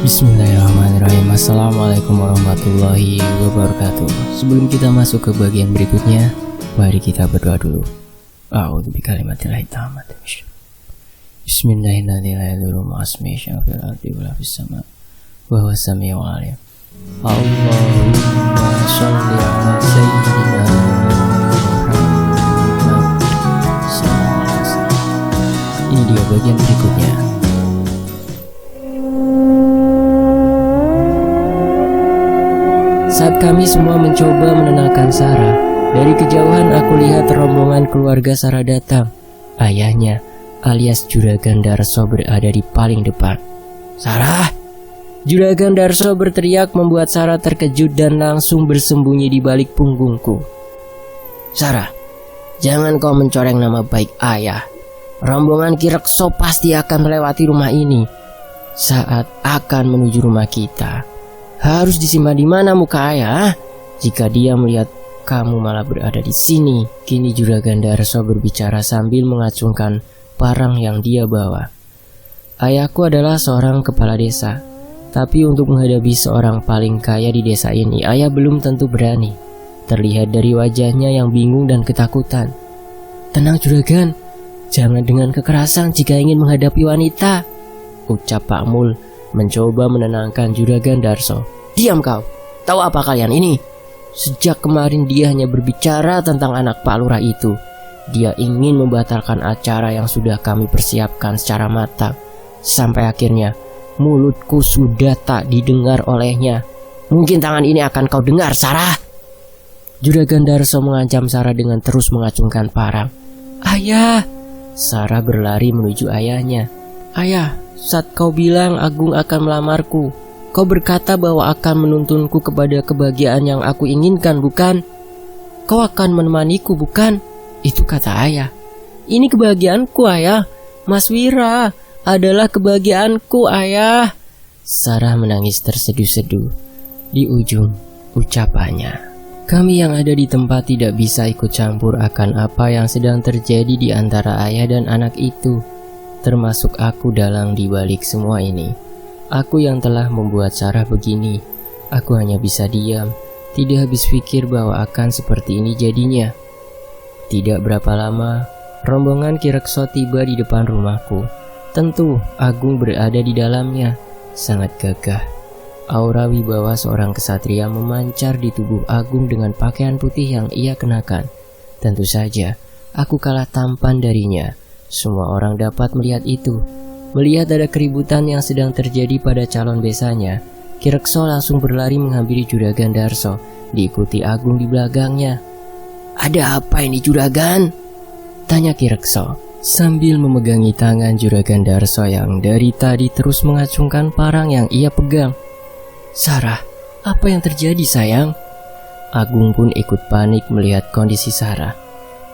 Bismillahirrahmanirrahim. Assalamualaikum warahmatullahi wabarakatuh. Sebelum kita masuk ke bagian berikutnya, mari kita berdoa dulu. A'udzu bikalimatillahit tammati. Bismillahirrahmanirrahim. Wa huwa samiul alim. Allahumma shalli ala sayyidina Muhammad. Ini dia bagian berikutnya. Saat kami semua mencoba menenangkan Sarah, dari kejauhan aku lihat rombongan keluarga Sarah datang. Ayahnya, alias Juragan Darso, berada di paling depan. "Sarah!" Juragan Darso berteriak membuat Sarah terkejut dan langsung bersembunyi di balik punggungku. "Sarah, jangan kau mencoreng nama baik ayah. Rombongan Ki Rekso pasti akan melewati rumah ini saat akan menuju rumah kita. Harus disimpan di mana muka ayah? Jika dia melihat kamu malah berada di sini." Kini Juragan Darso berbicara sambil mengacungkan parang yang dia bawa. "Ayahku adalah seorang kepala desa, tapi untuk menghadapi seorang paling kaya di desa ini, ayah belum tentu berani. Terlihat dari wajahnya yang bingung dan ketakutan." "Tenang Juragan, jangan dengan kekerasan jika ingin menghadapi wanita," ucap Pak Mul mencoba menenangkan Juragan Darso. "Diam kau, tahu apa kalian ini? Sejak kemarin dia hanya berbicara tentang anak Pak Lurah itu. Dia ingin membatalkan acara yang sudah kami persiapkan secara matang. Sampai akhirnya mulutku sudah tak didengar olehnya. Mungkin tangan ini akan kau dengar, Sarah." Juragan Darso mengancam Sarah dengan terus mengacungkan parang. "Ayah!" Sarah berlari menuju ayahnya. "Ayah, saat kau bilang Agung akan melamarku, kau berkata bahwa akan menuntunku kepada kebahagiaan yang aku inginkan, bukan? Kau akan menemaniku, bukan? Itu kata ayah. Ini kebahagiaanku, ayah. Mas Wira adalah kebahagiaanku, ayah." Sarah menangis terseduh-seduh di ujung ucapannya. Kami yang ada di tempat tidak bisa ikut campur akan apa yang sedang terjadi di antara ayah dan anak itu, termasuk aku dalang di balik semua ini. Aku yang telah membuat Sarah begini. Aku hanya bisa diam, tidak habis pikir bahwa akan seperti ini jadinya. Tidak berapa lama, rombongan Ki Rekso tiba di depan rumahku. Tentu Agung berada di dalamnya, sangat gagah. Aura wibawa seorang kesatria memancar di tubuh Agung dengan pakaian putih yang ia kenakan. Tentu saja, aku kalah tampan darinya. Semua orang dapat melihat itu. Melihat ada keributan yang sedang terjadi pada calon besanya, Ki Rekso langsung berlari menghampiri Juragan Darso, diikuti Agung di belakangnya. "Ada apa ini Juragan?" tanya Ki Rekso sambil memegangi tangan Juragan Darso yang dari tadi terus mengacungkan parang yang ia pegang. "Sarah, apa yang terjadi sayang?" Agung pun ikut panik melihat kondisi Sarah.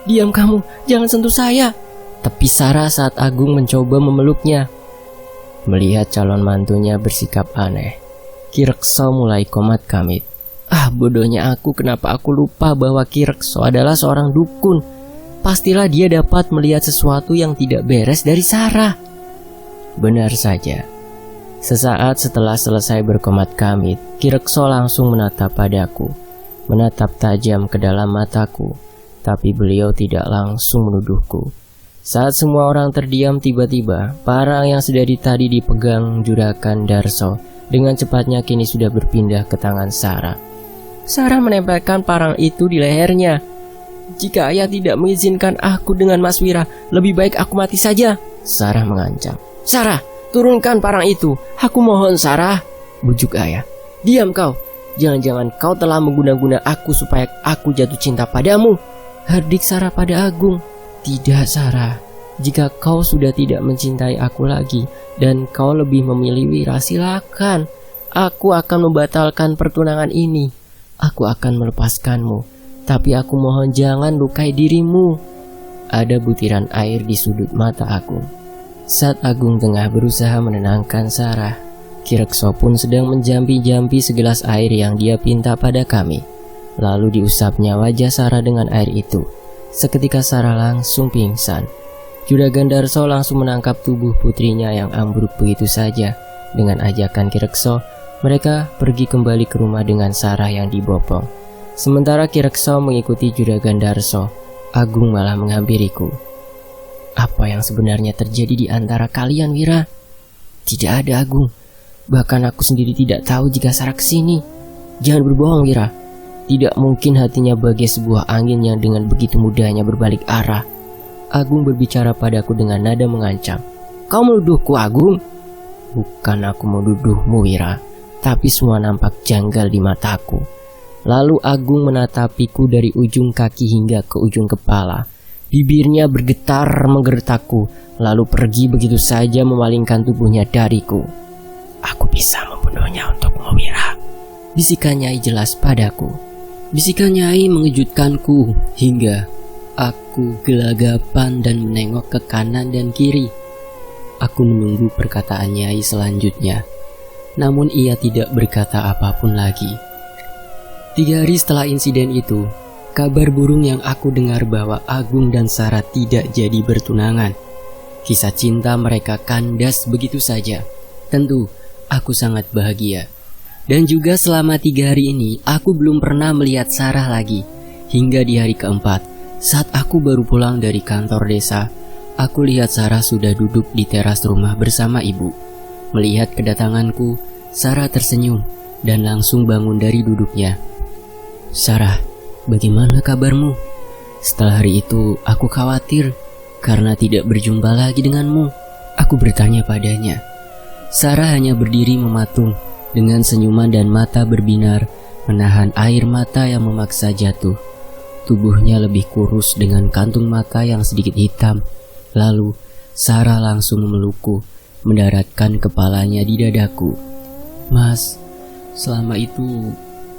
"Diam kamu, jangan sentuh saya," tepi Sarah saat Agung mencoba memeluknya. Melihat calon mantunya bersikap aneh, Ki Rekso mulai komat kamit. Bodohnya aku, kenapa aku lupa bahwa Ki Rekso adalah seorang dukun. Pastilah dia dapat melihat sesuatu yang tidak beres dari Sarah. Benar saja. Sesaat setelah selesai berkomat kamit, Ki Rekso langsung menatap padaku, menatap tajam ke dalam mataku, tapi beliau tidak langsung menuduhku. Saat semua orang terdiam, tiba-tiba parang yang sedari tadi dipegang Juragan Darso dengan cepatnya kini sudah berpindah ke tangan Sarah. Sarah menempelkan parang itu di lehernya. "Jika ayah tidak mengizinkan aku dengan Mas Wira, lebih baik aku mati saja," Sarah mengancam. "Sarah, turunkan parang itu, aku mohon Sarah," bujuk ayah. "Diam kau, jangan-jangan kau telah mengguna-guna aku supaya aku jatuh cinta padamu," hardik Sarah pada Agung. "Tidak Sarah, jika kau sudah tidak mencintai aku lagi dan kau lebih memilih Wira, silakan. Aku akan membatalkan pertunangan ini. Aku akan melepaskanmu, tapi aku mohon jangan lukai dirimu." Ada butiran air di sudut mata Agung. Saat Agung tengah berusaha menenangkan Sarah, Ki Rekso pun sedang menjampi-jampi segelas air yang dia pinta pada kami. Lalu diusapnya wajah Sarah dengan air itu. Seketika Sarah langsung pingsan. Juragan Darso langsung menangkap tubuh putrinya yang ambruk begitu saja, Dengan ajakan Ki Rekso, mereka pergi kembali ke rumah dengan Sarah yang dibopong. Sementara Ki Rekso mengikuti Juragan Darso, Agung malah menghampiriku. Apa yang sebenarnya terjadi di antara kalian, Wira? Tidak ada, Agung. Bahkan aku sendiri tidak tahu jika Sarah kesini. Jangan berbohong, Wira. Tidak mungkin hatinya bagai sebuah angin yang dengan begitu mudahnya berbalik arah. Agung berbicara padaku dengan nada mengancam. Kau menuduhku, Agung? Bukan aku menuduhmu, Wira, tapi semua nampak janggal di mataku. Lalu Agung menatapiku dari ujung kaki hingga ke ujung kepala. Bibirnya bergetar menggertakku, lalu pergi begitu saja memalingkan tubuhnya dariku. Aku bisa membunuhnya untukmu, Wira, bisikan Nyai jelas padaku. Bisikan Nyai mengejutkanku hingga aku gelagapan dan menengok ke kanan dan kiri. Aku menunggu perkataan Nyai selanjutnya, namun ia tidak berkata apapun lagi. 3 hari setelah insiden itu, kabar burung yang aku dengar bahwa Agung dan Sarah tidak jadi bertunangan. Kisah cinta mereka kandas begitu saja. Tentu, aku sangat bahagia. Dan juga selama 3 hari ini, aku belum pernah melihat Sarah lagi. Hingga di hari keempat, saat aku baru pulang dari kantor desa, aku lihat Sarah sudah duduk di teras rumah bersama ibu. Melihat kedatanganku, Sarah tersenyum dan langsung bangun dari duduknya. Sarah, bagaimana kabarmu? Setelah hari itu, aku khawatir karena tidak berjumpa lagi denganmu. Aku bertanya padanya. Sarah hanya berdiri mematung dengan senyuman dan mata berbinar, menahan air mata yang memaksa jatuh. Tubuhnya lebih kurus dengan kantung mata yang sedikit hitam. Lalu, Sarah langsung memelukku, mendaratkan kepalanya di dadaku. Mas, selama itu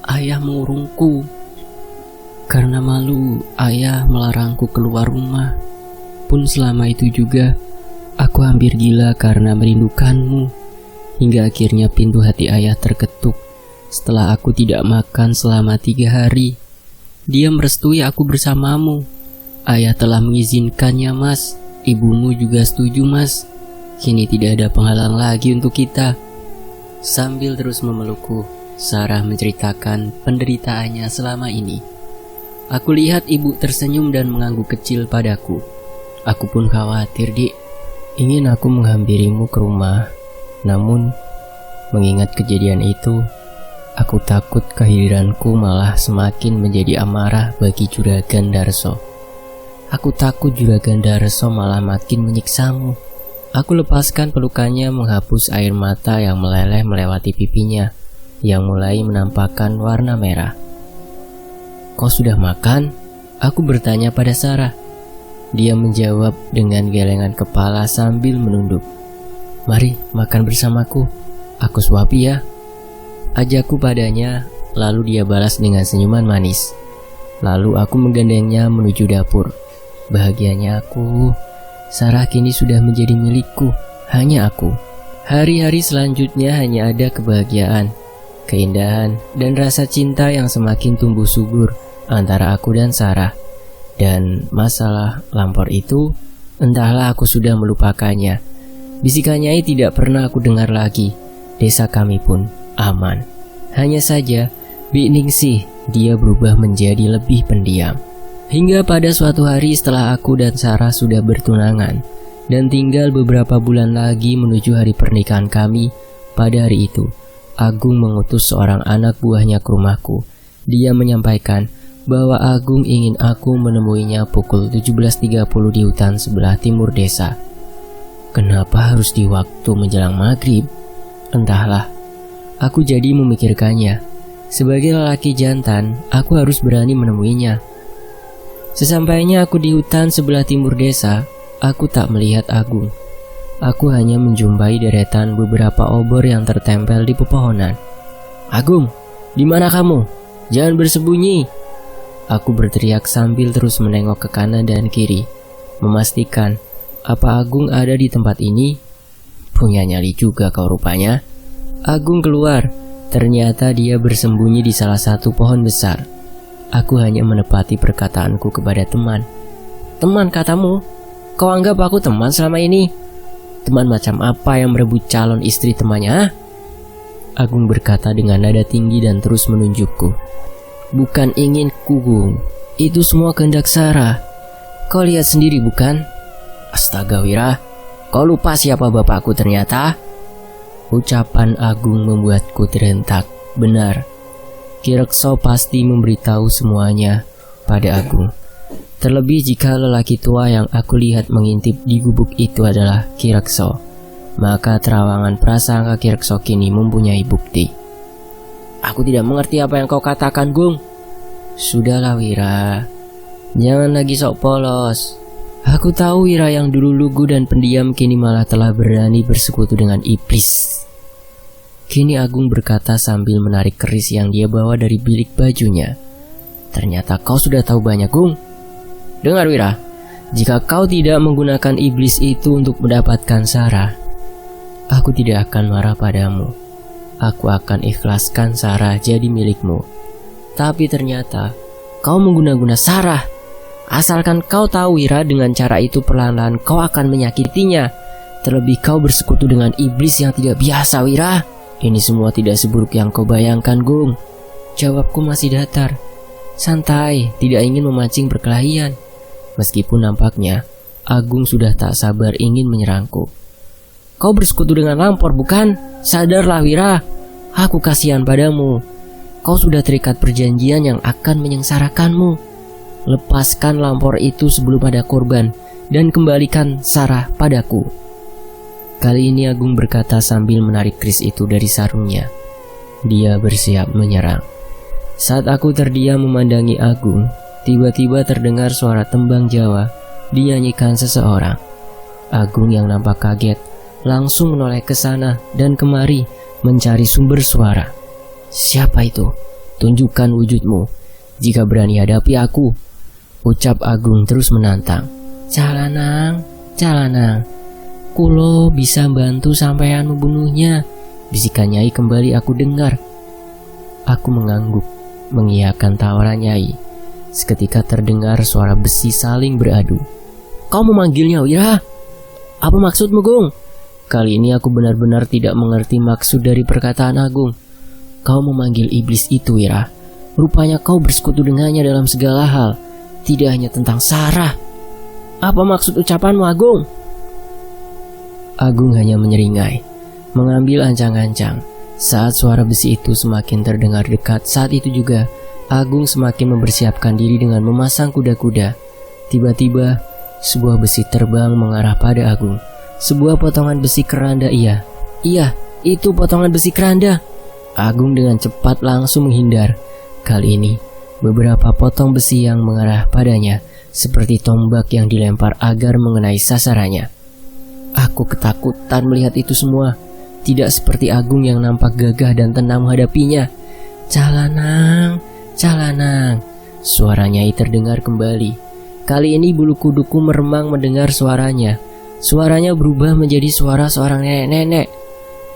ayah mengurungku. Karena malu, ayah melarangku keluar rumah. Pun selama itu juga, aku hampir gila karena merindukanmu. Hingga akhirnya pintu hati ayah terketuk setelah aku tidak makan selama 3 hari. Dia merestui aku bersamamu. Ayah telah mengizinkannya, Mas. Ibumu juga setuju, Mas. Kini tidak ada penghalang lagi untuk kita. Sambil terus memelukku, Sarah menceritakan penderitaannya selama ini. Aku lihat ibu tersenyum dan mengangguk kecil padaku. Aku pun khawatir, Dik. Ingin aku menghampirimu ke rumah. Namun, mengingat kejadian itu, aku takut kehadiranku malah semakin menjadi amarah bagi Juragan Darso. Aku takut Juragan Darso malah makin menyiksamu. Aku lepaskan pelukannya menghapus air mata yang meleleh melewati pipinya, yang mulai menampakkan warna merah. Kau sudah makan? Aku bertanya pada Sarah. Dia menjawab dengan gelengan kepala sambil menunduk. Mari makan bersamaku, aku suapi ya. Ajakku padanya, lalu dia balas dengan senyuman manis. Lalu aku menggandengnya menuju dapur. Bahagianya aku, Sarah kini sudah menjadi milikku, hanya aku. Hari-hari selanjutnya hanya ada kebahagiaan, keindahan, dan rasa cinta yang semakin tumbuh subur antara aku dan Sarah. Dan masalah lampor itu, entahlah aku sudah melupakannya. Bisikan Nyai tidak pernah aku dengar lagi. Desa kami pun aman. Hanya saja, Bik Ningsih, dia berubah menjadi lebih pendiam. Hingga pada suatu hari setelah aku dan Sarah sudah bertunangan, dan tinggal beberapa bulan lagi menuju hari pernikahan kami, pada hari itu, Agung mengutus seorang anak buahnya ke rumahku. Dia menyampaikan bahwa Agung ingin aku menemuinya pukul 17.30 di hutan sebelah timur desa. Kenapa harus di waktu menjelang maghrib? Entahlah, aku jadi memikirkannya. Sebagai lelaki jantan, aku harus berani menemuinya. Sesampainya aku di hutan sebelah timur desa, aku tak melihat Agung. Aku hanya menjumpai deretan beberapa obor yang tertempel di pepohonan. Agung, di mana kamu? Jangan bersembunyi. Aku berteriak sambil terus menengok ke kanan dan kiri, memastikan apa Agung ada di tempat ini. Punya nyali juga kau rupanya. Agung keluar. Ternyata dia bersembunyi di salah satu pohon besar. Aku hanya menepati perkataanku kepada teman. Teman katamu? Kau anggap aku teman selama ini? Teman macam apa yang merebut calon istri temannya? Ah? Agung berkata dengan nada tinggi dan terus menunjukku. Bukan ingin Gung, itu semua kehendak Sarah. Kau lihat sendiri bukan? Astaga Wira, kau lupa siapa bapakku ternyata? Ucapan Agung membuatku terhentak. Benar, Ki Rekso pasti memberitahu semuanya pada Agung. Terlebih jika lelaki tua yang aku lihat mengintip di gubuk itu adalah Ki Rekso, maka terawangan prasangka Ki Rekso kini mempunyai bukti. Aku tidak mengerti apa yang kau katakan, Gung. Sudahlah Wira, jangan lagi sok polos. Aku tahu Wira yang dulu lugu dan pendiam kini malah telah berani bersekutu dengan iblis. Kini Agung berkata sambil menarik keris yang dia bawa dari bilik bajunya. Ternyata kau sudah tahu banyak, Gung. Dengar Wira, jika kau tidak menggunakan iblis itu untuk mendapatkan Sarah, aku tidak akan marah padamu. Aku akan ikhlaskan Sarah jadi milikmu. Tapi ternyata kau mengguna-guna Sarah. Asalkan kau tahu Wira, dengan cara itu perlahan-lahan kau akan menyakitinya. Terlebih kau bersekutu dengan iblis yang tidak biasa Wira. Ini semua tidak seburuk yang kau bayangkan, Gung. Jawabku masih datar. Santai, tidak ingin memancing perkelahian. Meskipun nampaknya Agung sudah tak sabar ingin menyerangku. Kau bersekutu dengan Lampor bukan? Sadarlah Wira, aku kasihan padamu. Kau sudah terikat perjanjian yang akan menyengsarakanmu. Lepaskan Lampor itu sebelum ada korban dan kembalikan Sarah padaku. Kali ini Agung berkata sambil menarik keris itu dari sarungnya. Dia bersiap menyerang. Saat aku terdiam memandangi Agung, tiba-tiba terdengar suara tembang Jawa dinyanyikan seseorang. Agung yang nampak kaget langsung menoleh ke sana dan kemari mencari sumber suara. Siapa itu? Tunjukkan wujudmu jika berani hadapi aku, ucap Agung terus menantang. Calanang, calanang, kulo bisa bantu sampean membunuhnya, bisikan Nyai kembali aku dengar. Aku mengangguk, mengiyakan tawaran Nyai. Seketika terdengar suara besi saling beradu. Kau memanggilnya Wira? Apa maksudmu, Gung? Kali ini aku benar-benar tidak mengerti maksud dari perkataan Agung. Kau memanggil iblis itu Wira. Rupanya kau bersekutu dengannya dalam segala hal, tidak hanya tentang Sarah. Apa maksud ucapanmu, Agung? Agung hanya menyeringai, mengambil ancang-ancang. Saat suara besi itu semakin terdengar dekat, saat itu juga Agung semakin mempersiapkan diri dengan memasang kuda-kuda. Tiba-tiba sebuah besi terbang mengarah pada Agung. Sebuah potongan besi keranda. Iya, itu potongan besi keranda. Agung dengan cepat langsung menghindar. Kali ini beberapa potong besi yang mengarah padanya seperti tombak yang dilempar agar mengenai sasarannya. Aku ketakutan melihat itu semua. Tidak seperti Agung yang nampak gagah dan tenang menghadapinya. Calanang, calanang, suara Nyai terdengar kembali. Kali ini bulu kuduku meremang mendengar suaranya. Suaranya berubah menjadi suara seorang nenek-nenek.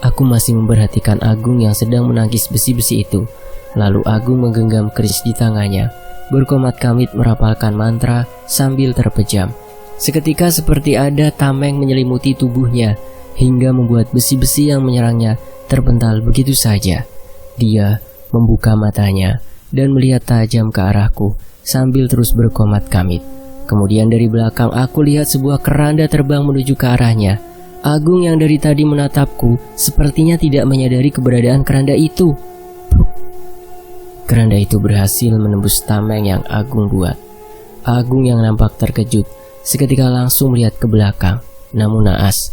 Aku masih memperhatikan Agung yang sedang menangkis besi-besi itu. Lalu Agung menggenggam keris di tangannya, berkomat kamit merapalkan mantra sambil terpejam. Seketika seperti ada tameng menyelimuti tubuhnya, hingga membuat besi-besi yang menyerangnya terpental begitu saja. Dia membuka matanya dan melihat tajam ke arahku sambil terus berkomat kamit. Kemudian dari belakang aku lihat sebuah keranda terbang menuju ke arahnya. Agung yang dari tadi menatapku sepertinya tidak menyadari keberadaan keranda itu. Keranda itu berhasil menembus tameng yang Agung buat. Agung yang nampak terkejut seketika langsung melihat ke belakang. Namun naas,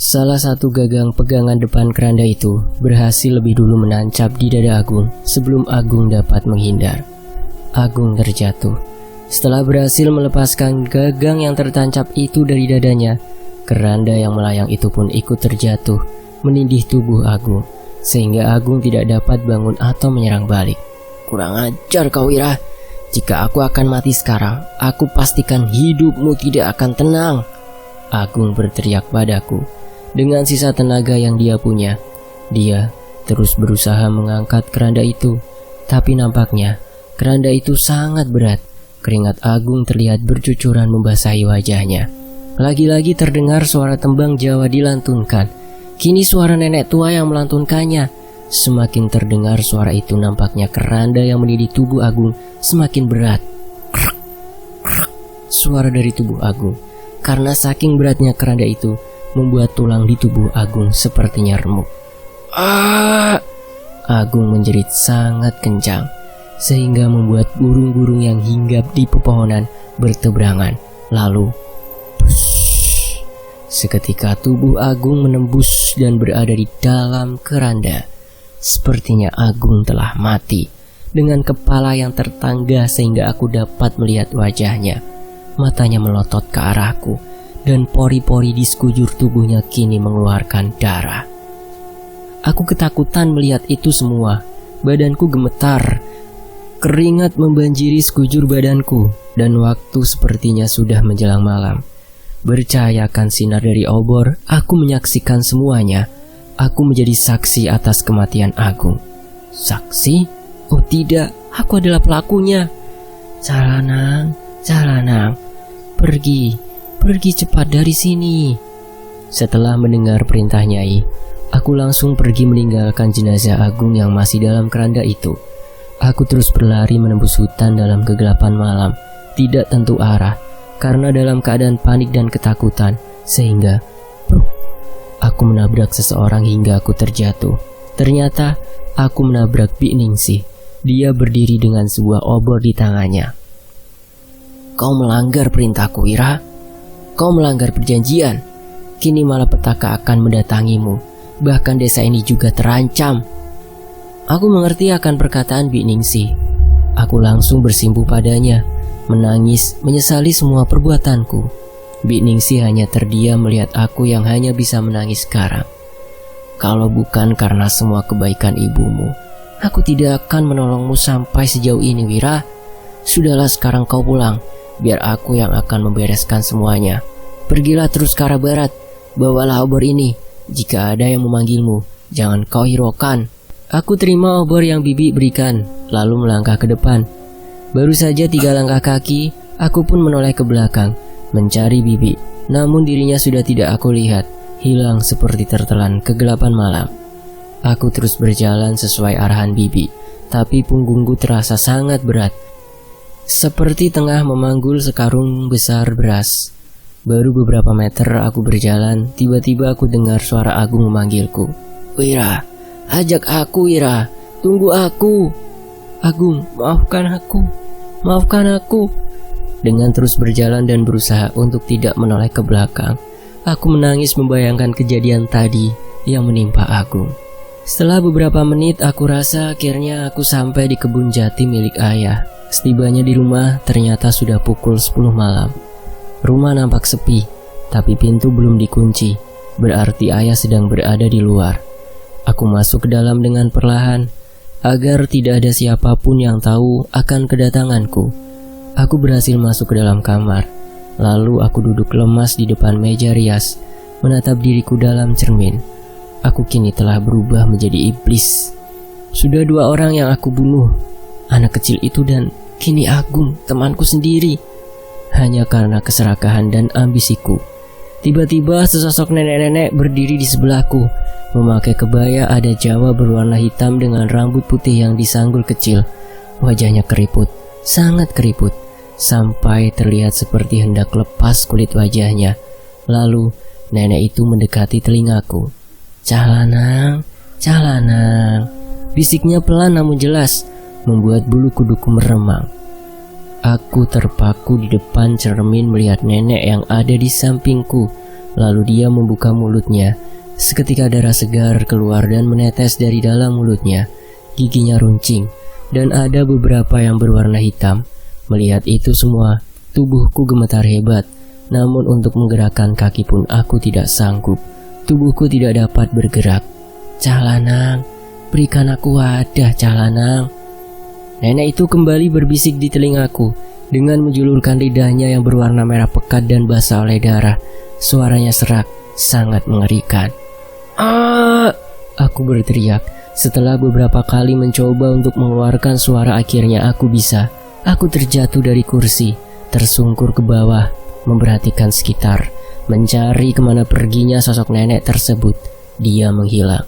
salah satu gagang pegangan depan keranda itu berhasil lebih dulu menancap di dada Agung sebelum Agung dapat menghindar. Agung terjatuh. Setelah berhasil melepaskan gagang yang tertancap itu dari dadanya, keranda yang melayang itu pun ikut terjatuh, menindih tubuh Agung, sehingga Agung tidak dapat bangun atau menyerang balik. Kurang ajar kau Wira. Jika aku akan mati sekarang, aku pastikan hidupmu tidak akan tenang. Agung berteriak padaku. Dengan sisa tenaga yang dia punya, dia terus berusaha mengangkat keranda itu. Tapi nampaknya keranda itu sangat berat. Keringat Agung terlihat bercucuran membasahi wajahnya. Lagi-lagi terdengar suara tembang Jawa dilantunkan. Kini suara nenek tua yang melantunkannya. Semakin terdengar suara itu, nampaknya keranda yang mendidik tubuh Agung semakin berat. Suara dari tubuh Agung. Karena saking beratnya keranda itu, membuat tulang di tubuh Agung sepertinya remuk. Agung menjerit sangat kencang, sehingga membuat burung-burung yang hinggap di pepohonan berteberangan. Lalu seketika tubuh Agung menembus dan berada di dalam keranda. Sepertinya Agung telah mati, dengan kepala yang tertangga sehingga aku dapat melihat wajahnya. Matanya melotot ke arahku, dan pori-pori di sekujur tubuhnya kini mengeluarkan darah. Aku ketakutan melihat itu semua. Badanku gemetar, keringat membanjiri sekujur badanku, dan waktu sepertinya sudah menjelang malam. Bercahayakan sinar dari obor, aku menyaksikan semuanya. Aku menjadi saksi atas kematian Agung. Saksi? Oh tidak, aku adalah pelakunya. Calanang, Calanang, pergi cepat dari sini. Setelah mendengar perintah Nyai, aku langsung pergi meninggalkan jenazah Agung yang masih dalam keranda itu. Aku terus berlari menembus hutan dalam kegelapan malam, tidak tentu arah, karena dalam keadaan panik dan ketakutan, sehingga aku menabrak seseorang hingga aku terjatuh. Ternyata aku menabrak Bik Ningsih. Dia berdiri dengan sebuah obor di tangannya. Kau melanggar perintahku, Wira. Kau melanggar perjanjian. Kini malapetaka akan mendatangimu. Bahkan desa ini juga terancam. Aku mengerti akan perkataan Bik Ningsih. Aku langsung bersimpuh padanya, menangis, menyesali semua perbuatanku. Bik Ningsih hanya terdiam melihat aku yang hanya bisa menangis sekarang. Kalau bukan karena semua kebaikan ibumu, aku tidak akan menolongmu sampai sejauh ini, Wira. Sudahlah, sekarang kau pulang, biar aku yang akan membereskan semuanya. Pergilah terus ke arah barat, bawalah obor ini. Jika ada yang memanggilmu, jangan kau hiraukan. Aku terima obor yang Bibi berikan, lalu melangkah ke depan. Baru saja 3 langkah kaki, aku pun menoleh ke belakang, mencari Bibi. Namun dirinya sudah tidak aku lihat, hilang seperti tertelan kegelapan malam. Aku terus berjalan sesuai arahan Bibi, tapi punggungku terasa sangat berat, seperti tengah memanggul sekarung besar beras. Baru beberapa meter aku berjalan, tiba-tiba aku dengar suara Agung memanggilku. Wira, ajak aku, Wira, tunggu aku. Agung, maafkan aku. Dengan terus berjalan dan berusaha untuk tidak menoleh ke belakang, aku menangis membayangkan kejadian tadi yang menimpa Agung. Setelah beberapa menit, aku rasa akhirnya aku sampai di kebun jati milik ayah. Setibanya di rumah, ternyata sudah pukul 10 malam. Rumah nampak sepi, tapi pintu belum dikunci. Berarti ayah sedang berada di luar. Aku masuk ke dalam dengan perlahan, agar tidak ada siapapun yang tahu akan kedatanganku. Aku berhasil masuk ke dalam kamar. Lalu aku duduk lemas di depan meja rias, menatap diriku dalam cermin. Aku kini telah berubah menjadi iblis. Sudah 2 orang yang aku bunuh, anak kecil itu dan kini Agung, temanku sendiri. Hanya karena keserakahan dan ambisiku. Tiba-tiba sesosok nenek-nenek berdiri di sebelahku, memakai kebaya adat Jawa berwarna hitam dengan rambut putih yang disanggul kecil. Wajahnya keriput, sangat keriput, sampai terlihat seperti hendak lepas kulit wajahnya. Lalu nenek itu mendekati telingaku. Calanang, Calanang, bisiknya pelan namun jelas, membuat bulu kuduku meremang. Aku terpaku di depan cermin melihat nenek yang ada di sampingku. Lalu dia membuka mulutnya. Seketika darah segar keluar dan menetes dari dalam mulutnya. Giginya runcing dan ada beberapa yang berwarna hitam. Melihat itu semua, tubuhku gemetar hebat. Namun untuk menggerakkan kaki pun aku tidak sanggup. Tubuhku tidak dapat bergerak. Calanang, berikan aku wadah, Calanang. Nenek itu kembali berbisik di telingaku dengan menjulurkan lidahnya yang berwarna merah pekat dan basah oleh darah. Suaranya serak, sangat mengerikan. Aku berteriak. Setelah beberapa kali mencoba untuk mengeluarkan suara, akhirnya aku bisa. Aku terjatuh dari kursi, tersungkur ke bawah, memperhatikan sekitar. Mencari kemana perginya sosok nenek tersebut, dia menghilang.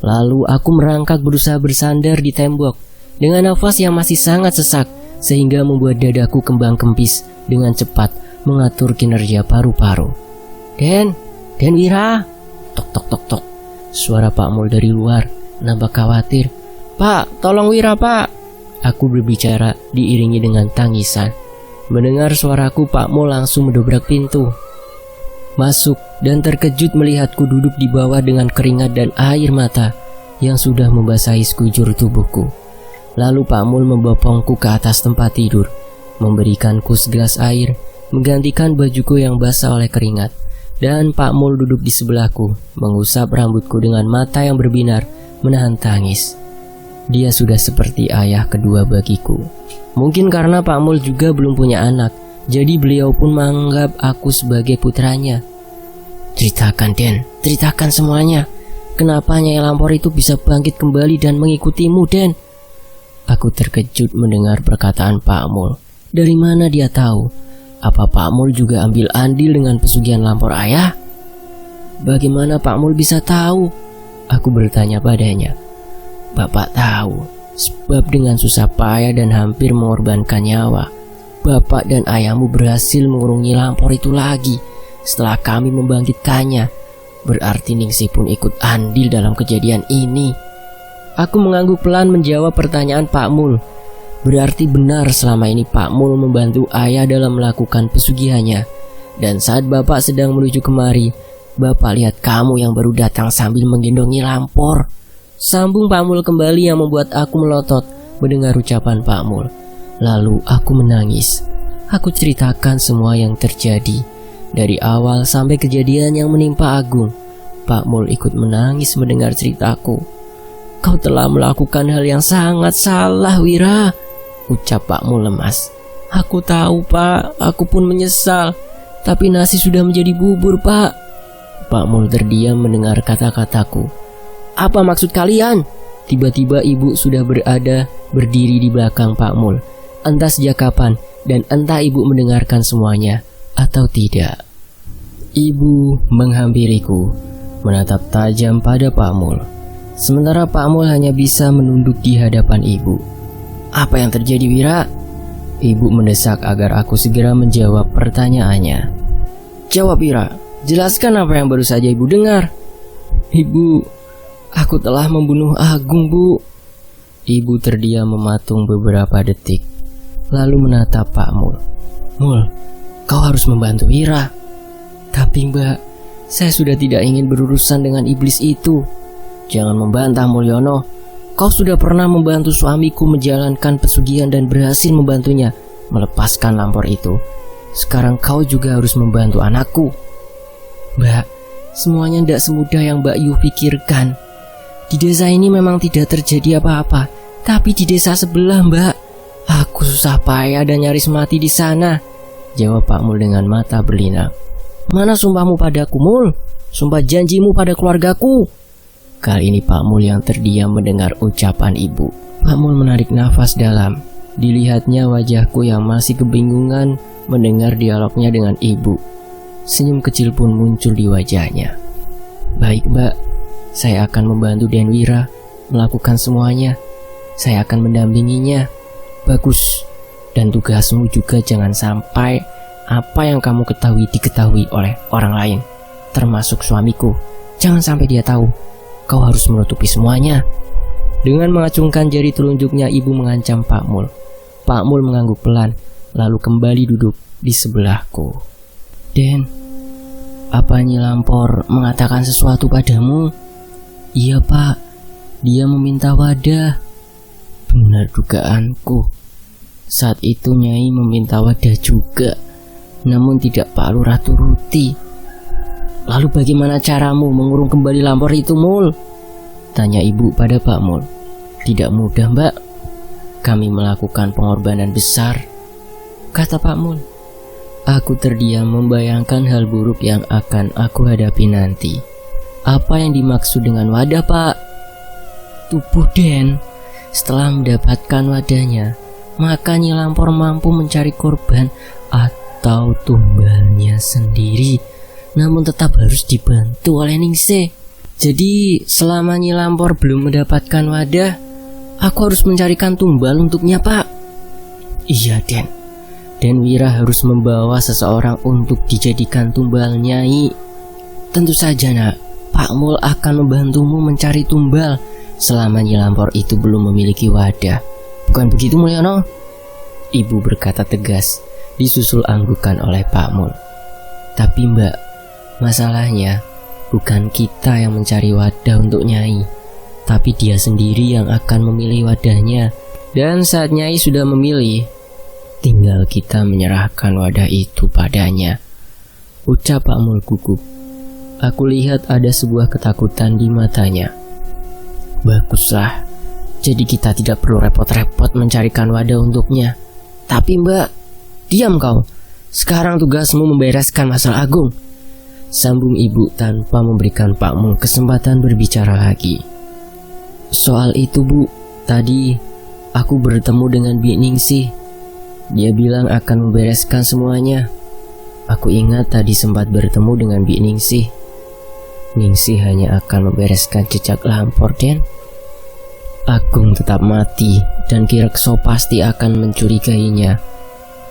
Lalu aku merangkak berusaha bersandar di tembok dengan nafas yang masih sangat sesak, sehingga membuat dadaku kembang kempis dengan cepat mengatur kinerja paru-paru. Den Wira. Tok tok tok tok. Suara Pak Mul dari luar nampak khawatir. Pak, tolong Wira, Pak. Aku berbicara diiringi dengan tangisan. Mendengar suaraku, Pak Mul langsung mendobrak pintu masuk dan terkejut melihatku duduk di bawah dengan keringat dan air mata yang sudah membasahi sekujur tubuhku. Lalu Pak Mul membopongku ke atas tempat tidur, memberikanku segelas air, menggantikan bajuku yang basah oleh keringat. Dan Pak Mul duduk di sebelahku, mengusap rambutku dengan mata yang berbinar, menahan tangis. Dia sudah seperti ayah kedua bagiku. Mungkin karena Pak Mul juga belum punya anak, jadi beliau pun menganggap aku sebagai putranya. Ceritakan, Den, ceritakan semuanya. Kenapa Nyai Lampor itu bisa bangkit kembali dan mengikutimu, Den? Aku terkejut mendengar perkataan Pak Mul. Dari mana dia tahu? Apa Pak Mul juga ambil andil dengan pesugihan Lampor ayah? Bagaimana Pak Mul bisa tahu? Aku bertanya padanya. Bapak tahu, sebab dengan susah payah dan hampir mengorbankan nyawa, Bapak dan ayahmu berhasil mengurungi Lampor itu lagi setelah kami membangkitkannya. Berarti Ningsih pun ikut andil dalam kejadian ini. Aku mengangguk pelan menjawab pertanyaan Pak Mul. Berarti benar selama ini Pak Mul membantu ayah dalam melakukan pesugihannya. Dan saat Bapak sedang menuju kemari, Bapak lihat kamu yang baru datang sambil menggendongi Lampor. Sambung Pak Mul kembali yang membuat aku melotot mendengar ucapan Pak Mul. Lalu aku menangis. Aku ceritakan semua yang terjadi, dari awal sampai kejadian yang menimpa Agung. Pak Mul ikut menangis mendengar ceritaku. Kau telah melakukan hal yang sangat salah, Wira, ucap Pak Mul lemas. Aku tahu, Pak, aku pun menyesal. Tapi nasi sudah menjadi bubur, Pak. Pak Mul terdiam mendengar kata-kataku. Apa maksud kalian? Tiba-tiba ibu sudah berdiri di belakang Pak Mul. Entah sejak kapan dan entah ibu mendengarkan semuanya atau tidak. Ibu menghampiriku, menatap tajam pada Pak Mul. Sementara Pak Mul hanya bisa menunduk di hadapan ibu. Apa yang terjadi, Wira? Ibu mendesak agar aku segera menjawab pertanyaannya. Jawab, Wira. Jelaskan apa yang baru saja ibu dengar. Ibu, aku telah membunuh Agung, Bu. Ibu terdiam mematung beberapa detik, lalu menatap Pak Mul. Mul, kau harus membantu Wira. Tapi Mbak, saya sudah tidak ingin berurusan dengan iblis itu. Jangan membantah, Mulyono. Kau sudah pernah membantu suamiku menjalankan pesugihan dan berhasil membantunya melepaskan Lampor itu. Sekarang kau juga harus membantu anakku. Mbak, semuanya tidak semudah yang Mbak Yu pikirkan. Di desa ini memang tidak terjadi apa-apa, tapi di desa sebelah, Mbak, aku susah payah dan nyaris mati di sana, jawab Pak Mul dengan mata berlinang. Mana sumpahmu padaku, Mul? Sumpah janjimu pada keluargaku. Kali ini Pak Mul yang terdiam mendengar ucapan ibu. Pak Mul menarik nafas dalam. Dilihatnya wajahku yang masih kebingungan mendengar dialognya dengan ibu. Senyum kecil pun muncul di wajahnya. Baik, Mbak, saya akan membantu Den Wira melakukan semuanya. Saya akan mendampinginya. Bagus. Dan tugasmu juga jangan sampai apa yang kamu ketahui diketahui oleh orang lain, termasuk suamiku. Jangan sampai dia tahu. Kau harus menutupi semuanya. Dengan mengacungkan jari telunjuknya, ibu mengancam Pak Mul. Pak Mul mengangguk pelan, lalu kembali duduk di sebelahku. Den, apa Nyi Lampor mengatakan sesuatu padamu? Iya, Pak. Dia meminta wadah. Benar dugaanku. Saat itu Nyai meminta wadah juga, namun tidak Pak Lurah turuti. Lalu bagaimana caramu mengurung kembali Lampor itu, Mul? Tanya ibu pada Pak Mul. Tidak mudah, Mbak. Kami melakukan pengorbanan besar, kata Pak Mul. Aku terdiam membayangkan hal buruk yang akan aku hadapi nanti. Apa yang dimaksud dengan wadah, Pak? Tubuh Den. Setelah mendapatkan wadahnya, maka Nyi Lampor mampu mencari korban atau tumbalnya sendiri namun tetap harus dibantu oleh Ningsih. Jadi selama Nyi Lampor belum mendapatkan wadah, aku harus mencarikan tumbal untuknya, Pak. Iya, Den. Dan Wira harus membawa seseorang untuk dijadikan tumbal Nyai. Tentu saja, Nak. Pak Mul akan membantumu mencari tumbal selama Nyi Lampor itu belum memiliki wadah. Bukan begitu, Mulyono? Ibu berkata tegas, disusul anggukan oleh Pak Mul. Tapi Mbak, masalahnya bukan kita yang mencari wadah untuk Nyai, tapi dia sendiri yang akan memilih wadahnya. Dan saat Nyai sudah memilih, tinggal kita menyerahkan wadah itu padanya, ucap Pak Mul gugup. Aku lihat ada sebuah ketakutan di matanya. Baguslah, jadi kita tidak perlu repot-repot mencarikan wadah untuknya. Tapi Mbak, diam kau. Sekarang tugasmu membereskan masalah Agung, sambung ibu tanpa memberikan Pak Mul kesempatan berbicara lagi. Soal itu, Bu, tadi aku bertemu dengan Bi Ningsih. Dia bilang akan membereskan semuanya. Aku ingat tadi sempat bertemu dengan Bi Ningsih. Ningsih hanya akan membereskan jejak Lampor, Den. Agung tetap mati dan Kirekso pasti akan mencurigainya.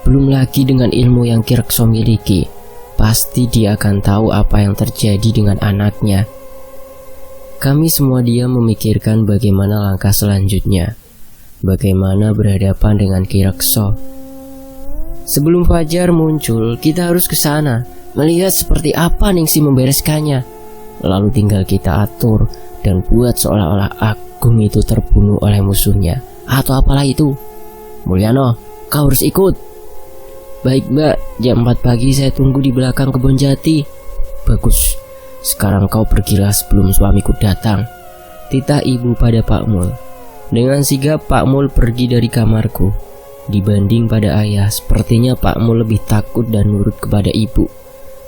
Belum lagi dengan ilmu yang Kirekso miliki, pasti dia akan tahu apa yang terjadi dengan anaknya. Kami semua diam memikirkan bagaimana langkah selanjutnya, bagaimana berhadapan dengan Kirekso. Sebelum fajar muncul, kita harus ke sana, melihat seperti apa Ningsih membereskannya. Lalu tinggal kita atur dan buat seolah-olah Agung itu terbunuh oleh musuhnya, atau apalah itu. Mulyono, kau harus ikut. Baik Mbak, jam 4 pagi saya tunggu di belakang kebun jati. Bagus, sekarang kau pergilah sebelum suamiku datang, titah ibu pada Pak Mul. Dengan sigap Pak Mul pergi dari kamarku. Dibanding pada ayah, sepertinya Pak Mul lebih takut dan nurut kepada ibu.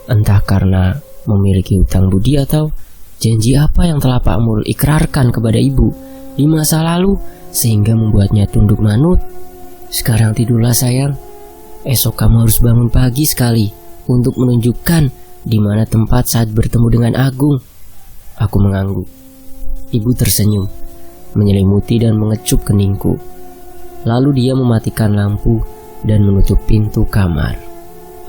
Entah karena memiliki hutang budi atau janji apa yang telah Pak Mul ikrarkan kepada ibu di masa lalu sehingga membuatnya tunduk manut. Sekarang tidurlah sayang. Esok kamu harus bangun pagi sekali untuk menunjukkan di mana tempat saat bertemu dengan Agung. Aku mengangguk. Ibu tersenyum, menyelimuti dan mengecup keningku. Lalu dia mematikan lampu dan menutup pintu kamar.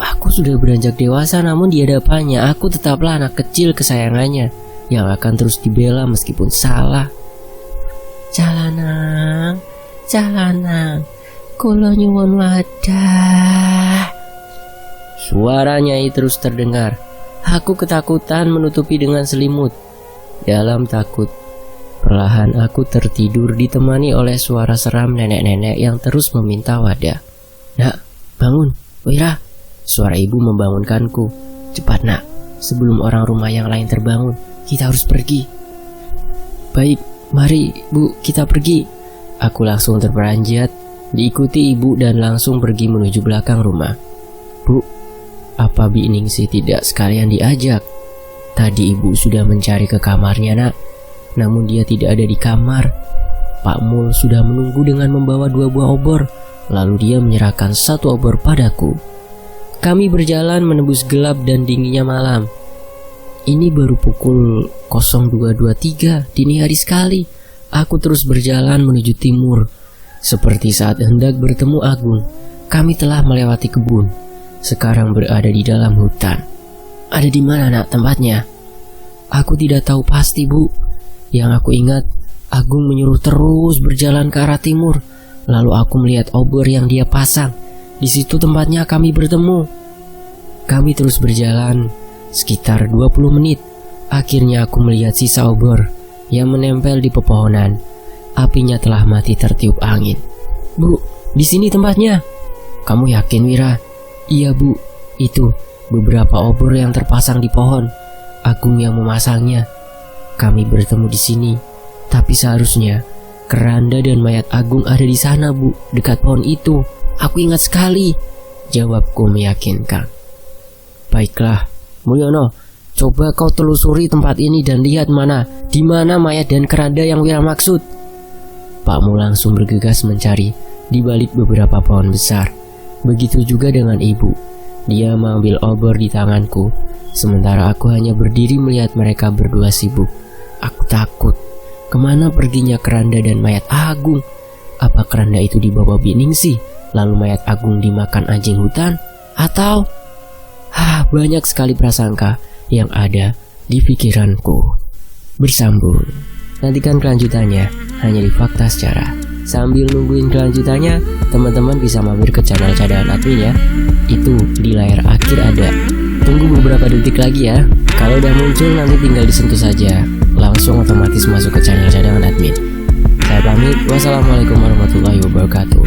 Aku sudah beranjak dewasa, namun di hadapannya aku tetaplah anak kecil kesayangannya yang akan terus dibela meskipun salah. Jalanang, jalanang, kula nyuwun wadah. Suara Nyai terus terdengar. Aku ketakutan menutupi dengan selimut. Dalam takut, perlahan aku tertidur ditemani oleh suara seram nenek-nenek yang terus meminta wadah. Nak, bangun, Wira. Suara ibu membangunkanku. Cepat nak, sebelum orang rumah yang lain terbangun, kita harus pergi. Baik, mari Bu, kita pergi. Aku langsung terperanjat, diikuti ibu dan langsung pergi menuju belakang rumah. Bu, apa Bi Ningsih tidak sekalian diajak? Tadi ibu sudah mencari ke kamarnya nak, namun dia tidak ada di kamar. Pak Mul sudah menunggu dengan membawa 2 buah obor, lalu dia menyerahkan 1 obor padaku. Kami berjalan menembus gelap dan dinginnya malam. Ini baru pukul 02.23 dini hari sekali. Aku terus berjalan menuju timur. Seperti saat hendak bertemu Agung, kami telah melewati kebun. Sekarang berada di dalam hutan. Ada di mana nak tempatnya? Aku tidak tahu pasti Bu. Yang aku ingat, Agung menyuruh terus berjalan ke arah timur. Lalu aku melihat obor yang dia pasang. Di situ tempatnya kami bertemu. Kami terus berjalan sekitar 20 menit. Akhirnya aku melihat sisa obor yang menempel di pepohonan. Apinya telah mati tertiup angin. Bu, di sini tempatnya. Kamu yakin Wira? Iya Bu, itu beberapa obor yang terpasang di pohon. Agung yang memasangnya. Kami bertemu di sini. Tapi seharusnya keranda dan mayat Agung ada di sana Bu, dekat pohon itu. Aku ingat sekali, jawabku meyakinkan. Baiklah, Mulyono, coba kau telusuri tempat ini dan lihat di mana mayat dan keranda yang Wira maksud. Pak Mul langsung bergegas mencari di balik beberapa pohon besar. Begitu juga dengan ibu. Dia mengambil obor di tanganku, sementara aku hanya berdiri melihat mereka berdua sibuk. Aku takut. Kemana perginya Keranda dan mayat Agung? Apa Keranda itu dibawa Biningsih, lalu mayat Agung dimakan anjing hutan? Atau... banyak sekali prasangka yang ada di pikiranku. Bersambung. Nantikan kelanjutannya hanya di Fakta Sejarah. Sambil nungguin kelanjutannya, teman-teman bisa mampir ke channel cadangan admin ya. Itu di layar akhir ada. Tunggu beberapa detik lagi ya. Kalau udah muncul nanti tinggal disentuh saja. Langsung otomatis masuk ke channel cadangan admin. Saya pamit. Wassalamualaikum warahmatullahi wabarakatuh.